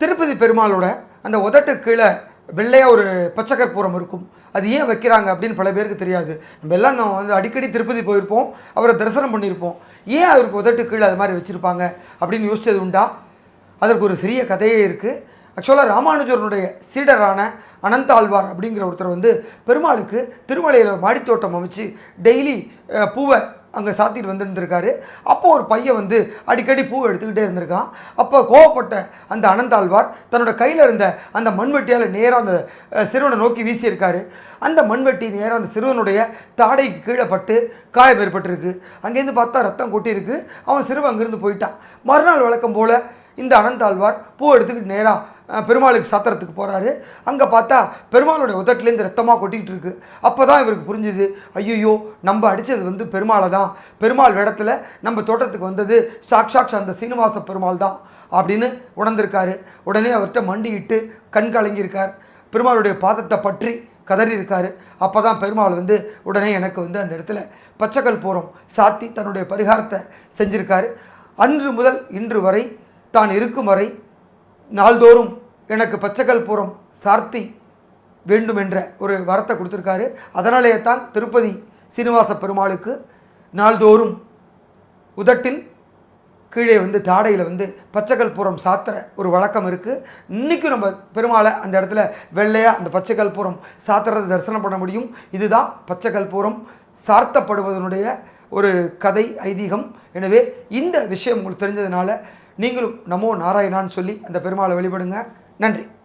திருப்பதி பெருமாளோட அந்த உதட்டு கீழே வெள்ளையாக ஒரு பச்சை கற்பூரம் இருக்கும். அது ஏன் வைக்கிறாங்க அப்படின்னு பல பேருக்கு தெரியாது. நம்ம எல்லாம் வந்து அடிக்கடி திருப்பதி போயிருப்போம், அவரை தரிசனம் பண்ணியிருப்போம். ஏன் அவருக்கு உதட்டு கீழே அது மாதிரி வச்சுருப்பாங்க அப்படின்னு யோசிச்சது உண்டா? அதற்கு ஒரு சிறிய கதையே இருக்குது. ஆக்சுவலாக ராமானுஜருடைய சீடரான அனந்தாழ்வார் அப்படிங்கிற ஒருத்தர் வந்து பெருமாளுக்கு திருமலையில் மாடித்தோட்டம் அமைச்சு டெய்லி பூவை அங்கே சாத்திட்டு வந்துருந்துருக்காரு. அப்போது ஒரு பையன் வந்து அடிக்கடி பூ எடுத்துக்கிட்டே இருந்திருக்கான். அப்போ கோவப்பட்ட அந்த அனந்தாழ்வார் தன்னோட கையில் இருந்த அந்த மண்வெட்டியால் நேராக அந்த சிறுவனை நோக்கி வீசியிருக்காரு. அந்த மண்வெட்டி நேராக அந்த சிறுவனுடைய தாடைக்கு கீழே பட்டு காயம் ஏற்பட்டிருக்கு. அங்கேருந்து பார்த்தா ரத்தம் கொட்டியிருக்கு. அவன் சிறுவன் அங்கேருந்து போயிட்டான். மறுநாள் வழக்கம் போல் இந்த அனந்தாழ்வார் பூ எடுத்துக்கிட்டு நேராக பெருமாளுக்கு சாத்திரத்துக்கு போகிறாரு. அங்கே பார்த்தா பெருமாளுடைய உதட்டிலேருந்து ரத்தமாக கொட்டிக்கிட்டு இருக்கு. அப்போ தான் இவருக்கு புரிஞ்சுது, ஐயோ நம்ம அடித்தது வந்து பெருமாளை தான், பெருமாள் வேடத்தில் நம்ம தோட்டத்துக்கு வந்தது சாக்ஷாத் அந்த சீனிவாச பெருமாள் தான் அப்படின்னு உணர்ந்திருக்காரு. உடனே அவர்கிட்ட மண்டியிட்டு கண் கலங்கியிருக்கார். பெருமாளுடைய பாதத்தை பற்றி கதறி இருக்கார். அப்போ தான் பெருமாள் வந்து உடனே எனக்கு வந்து அந்த இடத்துல பச்சைக்கல் பூரம் சாத்தி தன்னுடைய பரிகாரத்தை செஞ்சுருக்காரு. அன்று முதல் இன்று வரை தான் இருக்கும் வரை நாள்தோறும் எனக்கு பச்சைக்கல் பூரம் சார்த்தி வேண்டும் என்ற ஒரு வரத்தை கொடுத்துருக்காரு. அதனாலேயே தான் திருப்பதி சீனிவாச பெருமாளுக்கு நாள்தோறும் உதட்டில் கீழே வந்து தாடையில் வந்து பச்சைக்கல் பூரம் சாத்துற ஒரு வழக்கம் இருக்குது. இன்றைக்கும் நம்ம பெருமாளை அந்த இடத்துல வெள்ளையாக அந்த பச்சைக்கல் பூரம் சாத்துறதை தரிசனம் பண்ண முடியும். இதுதான் பச்சைக்கல் பூரம் சார்த்தப்படுவதனுடைய ஒரு கதை ஐதீகம். எனவே இந்த விஷயம் உங்களுக்கு தெரிஞ்சதுனால நீங்களும் நமோ நாராயணான்னு சொல்லி அந்த பெருமாளை வழிபடுங்க. நன்றி.